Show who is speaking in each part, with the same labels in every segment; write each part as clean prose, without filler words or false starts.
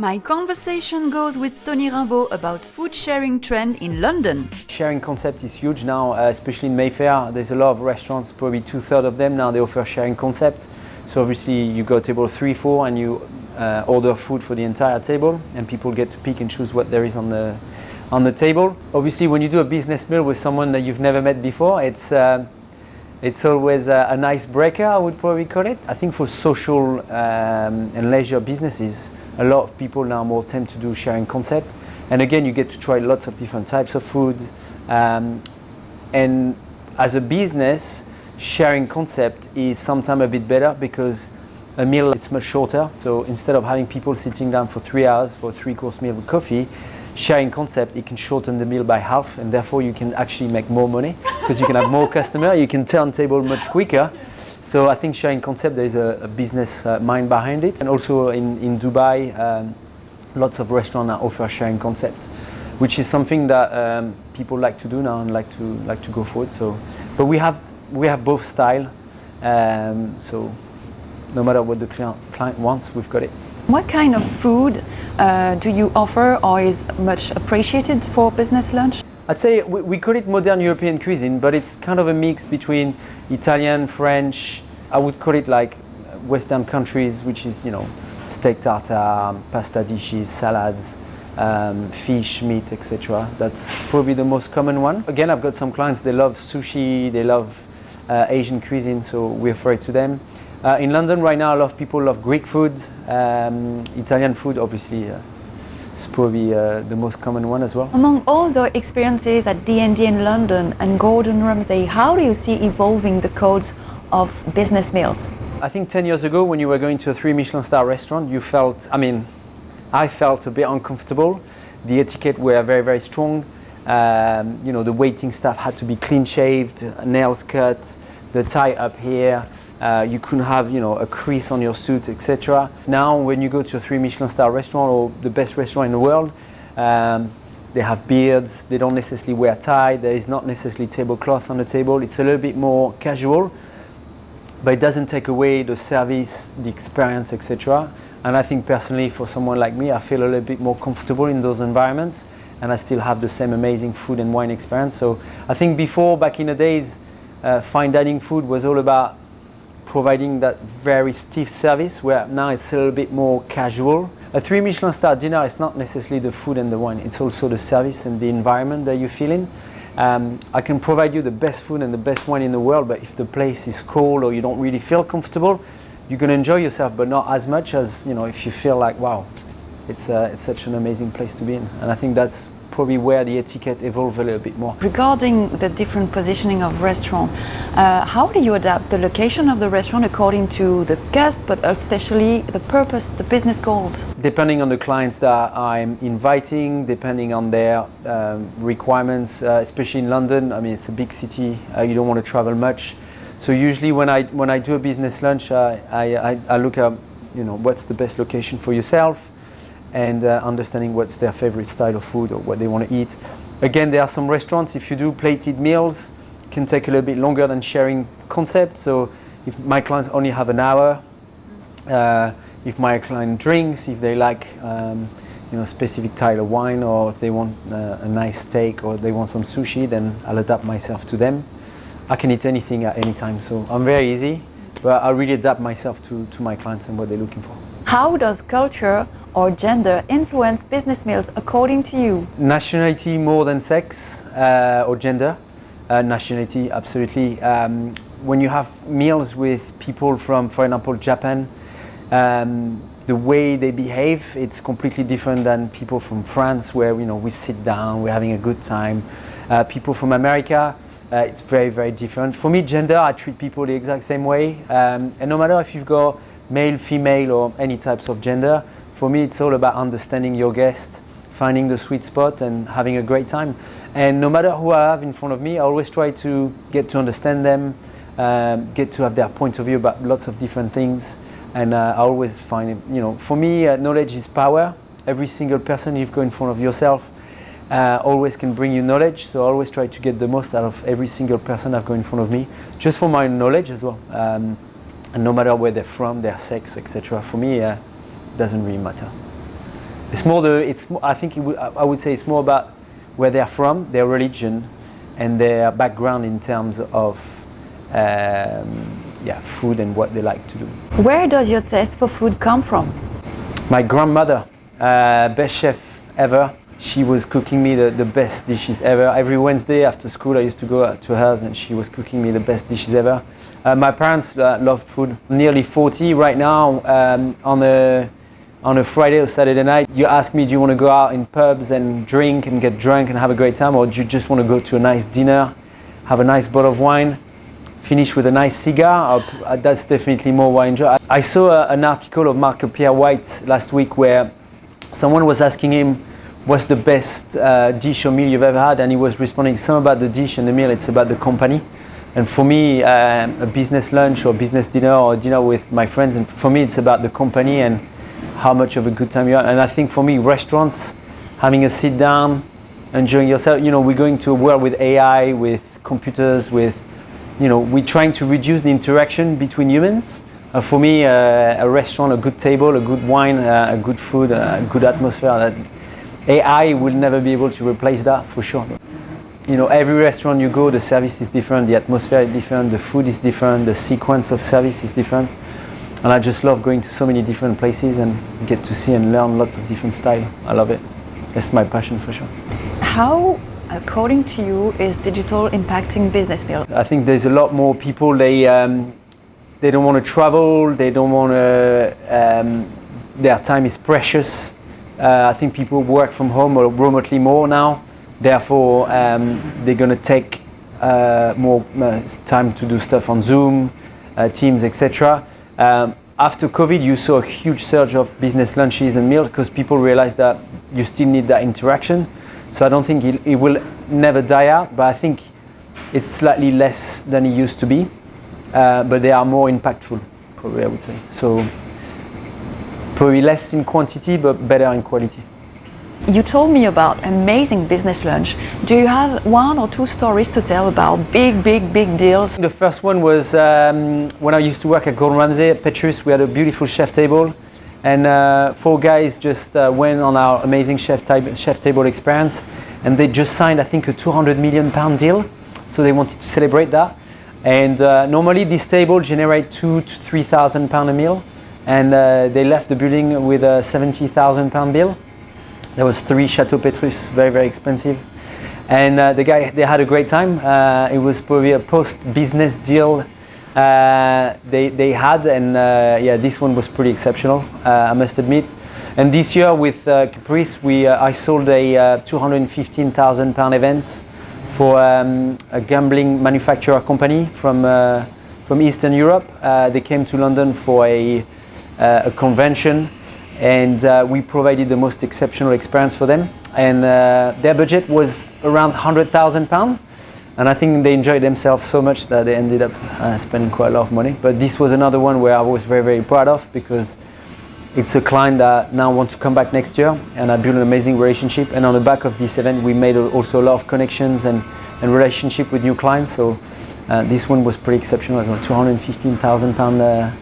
Speaker 1: My conversation goes with Tony Rimbault about food sharing trend in London.
Speaker 2: Sharing concept is huge now, especially in Mayfair. There's a lot of restaurants, probably 2/3 of them now they offer sharing concept. So obviously you go table 3, 4 and you order food for the entire table and people get to pick and choose what there is on the table. Obviously when you do a business meal with someone that you've never met before, it's always a nice breaker, I would probably call it. I think for social and leisure businesses, a lot of people now more tend to do sharing concept. And again, you get to try lots of different types of food. And as a business, sharing concept is sometimes a bit better because a meal it's much shorter. So instead of having people sitting down for 3 hours for a 3-course meal with coffee, sharing concept, it can shorten the meal by half, and therefore you can actually make more money because you can have more customers, you can turn table much quicker. So I think sharing concept, there is a business mind behind it. And also in Dubai, lots of restaurants now offer sharing concept, which is something that people like to do now and like to go for it. So, but we have both style. So no matter what the client wants, we've got it.
Speaker 1: What kind of food do you offer or is much appreciated for business lunch?
Speaker 2: I'd say we call it modern European cuisine, but it's kind of a mix between Italian, French. I would call it like Western countries, which is, steak tartare, pasta dishes, salads, fish, meat, etc. That's probably the most common one. Again, I've got some clients, they love sushi, they love Asian cuisine, so we offer it to them. In London right now, a lot of people love Greek food, Italian food, obviously. It's probably the most common one as well.
Speaker 1: Among all the experiences at D&D in London and Gordon Ramsay, how do you see evolving the codes of business meals?
Speaker 2: I think 10 years ago when you were going to a 3 Michelin star restaurant, I felt a bit uncomfortable. The etiquette were very, very strong. The waiting staff had to be clean shaved, nails cut, the tie up here. You couldn't have, a crease on your suit, etc. Now, when you go to a 3 Michelin star restaurant or the best restaurant in the world, they have beards. They don't necessarily wear tie. There is not necessarily tablecloth on the table. It's a little bit more casual, but it doesn't take away the service, the experience, etc. And I think personally, for someone like me, I feel a little bit more comfortable in those environments, and I still have the same amazing food and wine experience. So I think before, back in the days, fine dining food was all about providing that very stiff service, where now it's a little bit more casual. A 3 Michelin star dinner is not necessarily the food and the wine, it's also the service and the environment that you feel in. I can provide you the best food and the best wine in the world, but if the place is cold or you don't really feel comfortable, you can enjoy yourself, but not as much as if you feel like, wow, it's such an amazing place to be in. And I think that's probably where the etiquette evolved a little bit more.
Speaker 1: Regarding the different positioning of restaurant, how do you adapt the location of the restaurant according to the guest, but especially the purpose, the business goals?
Speaker 2: Depending on the clients that I'm inviting, depending on their requirements, especially in London, it's a big city, you don't want to travel much. So usually when I do a business lunch, I look at what's the best location for yourself, and understanding what's their favorite style of food or what they want to eat. Again, there are some restaurants, if you do plated meals, can take a little bit longer than sharing concept. So if my clients only have an hour, if my client drinks, if they like specific style of wine, or if they want a nice steak or they want some sushi, then I'll adapt myself to them. I can eat anything at any time, so I'm very easy, but I really adapt myself to my clients and what they're looking for.
Speaker 1: How does culture or gender influence business meals according to you?
Speaker 2: Nationality more than sex or gender. Nationality, absolutely. When you have meals with people from, for example, Japan, the way they behave, it's completely different than people from France, where we sit down, we're having a good time. People from America, it's very, very different. For me, gender, I treat people the exact same way. And no matter if you've got male, female, or any types of gender, for me, it's all about understanding your guests, finding the sweet spot and having a great time. And no matter who I have in front of me, I always try to get to understand them, get to have their point of view about lots of different things. And I always find, for me, knowledge is power. Every single person you've got in front of yourself always can bring you knowledge. So I always try to get the most out of every single person I've got in front of me, just for my knowledge as well. And no matter where they're from, their sex, etc. For me, it doesn't really matter. It's more I think I would say it's more about where they're from, their religion, and their background in terms of food and what they like to do.
Speaker 1: Where does your taste for food come from?
Speaker 2: My grandmother, best chef ever. She was cooking me the best dishes ever. Every Wednesday after school I used to go to hers and she was cooking me the best dishes ever. My parents loved food. Nearly 40 right now. On a Friday or Saturday night, you ask me, do you want to go out in pubs and drink and get drunk and have a great time, or do you just want to go to a nice dinner, have a nice bottle of wine, finish with a nice cigar? That's definitely more what I enjoy. I saw an article of Mark Pierre White last week where someone was asking him, what's the best dish or meal you've ever had? And he was responding, it's not about the dish and the meal, it's about the company. And for me, a business lunch or business dinner or dinner with my friends, and for me it's about the company and how much of a good time you have. And I think for me, restaurants, having a sit down, enjoying yourself, we're going to a world with AI, with computers, we're trying to reduce the interaction between humans. For me, a restaurant, a good table, a good wine, a good food, a good atmosphere, AI will never be able to replace that for sure. Every restaurant you go, the service is different, the atmosphere is different, the food is different, the sequence of service is different. And I just love going to so many different places and get to see and learn lots of different styles. I love it. That's my passion for sure.
Speaker 1: How, according to you, is digital impacting business meals?
Speaker 2: I think there's a lot more people, they don't want to travel, they don't want to, their time is precious. I think people work from home or remotely more now. Therefore, they're going to take more time to do stuff on Zoom, Teams, etc. After COVID, you saw a huge surge of business lunches and meals because people realized that you still need that interaction. So I don't think it will never die out, but I think it's slightly less than it used to be. But they are more impactful, probably I would say. So probably less in quantity, but better in quality.
Speaker 1: You told me about amazing business lunch. Do you have one or two stories to tell about big deals?
Speaker 2: The first one was when I used to work at Gordon Ramsay at Petrus. We had a beautiful chef table, and 4 guys just went on our amazing chef table experience, and they just signed, I think, a £200 million deal. So they wanted to celebrate that. And normally this table generates £2,000 to £3,000 a meal, and they left the building with a £70,000 bill. There was 3 Chateau Petrus, very expensive. And they had a great time. It was probably a post-business deal they had, and this one was pretty exceptional, I must admit. And this year with Caprice, I sold a £215,000 events for a gambling manufacturer company from Eastern Europe. They came to London for a convention, and we provided the most exceptional experience for them. And their budget was around £100,000, and I think they enjoyed themselves so much that they ended up spending quite a lot of money. But this was another one where I was very proud of, because it's a client that now wants to come back next year, and I built an amazing relationship. And on the back of this event, we made also a lot of connections and relationship with new clients. So this one was pretty exceptional as well. £215,000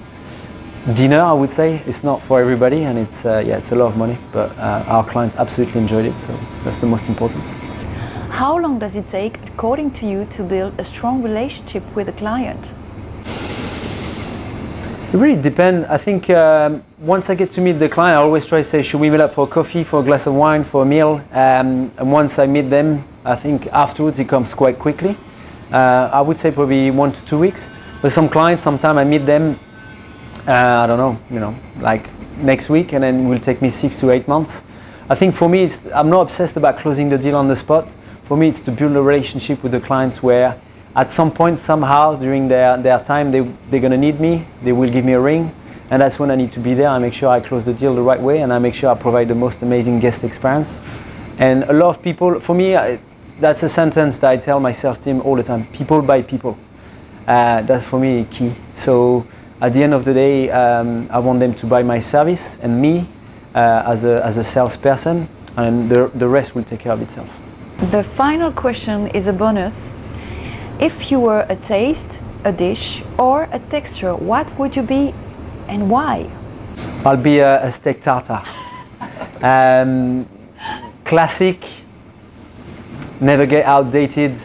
Speaker 2: dinner, I would say. It's not for everybody, and it's a lot of money, but our clients absolutely enjoyed it, so that's the most important.
Speaker 1: How long does it take, according to you, to build a strong relationship with a client?
Speaker 2: It really depends. I think once I get to meet the client, I always try to say, should we meet up for coffee, for a glass of wine, for a meal? And once I meet them, I think afterwards it comes quite quickly. I would say probably 1 to 2 weeks. With some clients, sometimes I meet them, I don't know, like next week, and then it will take me 6 to 8 months. I think for me, I'm not obsessed about closing the deal on the spot. For me, it's to build a relationship with the clients where at some point, somehow, during their time, they're going to need me, they will give me a ring, and that's when I need to be there. I make sure I close the deal the right way, and I make sure I provide the most amazing guest experience. And a lot of people, for me, that's a sentence that I tell my sales team all the time: people buy people. That's for me key. So at the end of the day, I want them to buy my service and me as a salesperson, and the rest will take care of itself.
Speaker 1: The final question is a bonus. If you were a taste, a dish, or a texture, what would you be and why?
Speaker 2: I'll be a steak tartare. Classic, never get outdated,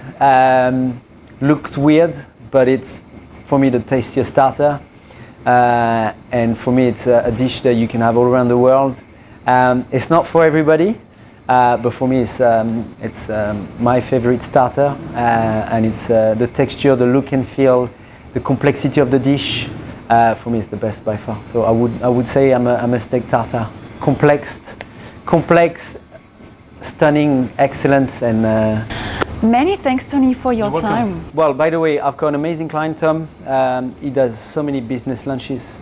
Speaker 2: looks weird, but it's, for me, the tastiest starter. And for me, it's a dish that you can have all around the world. It's not for everybody, but for me, it's my favorite starter. And it's the texture, the look and feel, the complexity of the dish. For me, it's the best by far. So I would say I'm a steak tartare. Complex, stunning, excellent, and
Speaker 1: Many thanks, Tony, for your time.
Speaker 2: Well, by the way, I've got an amazing client, Tom. He does so many business lunches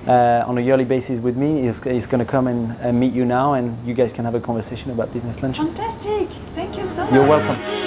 Speaker 2: on a yearly basis with me. He's going to come and meet you now, and you guys can have a conversation about business lunches.
Speaker 1: Fantastic. Thank you so much.
Speaker 2: You're welcome.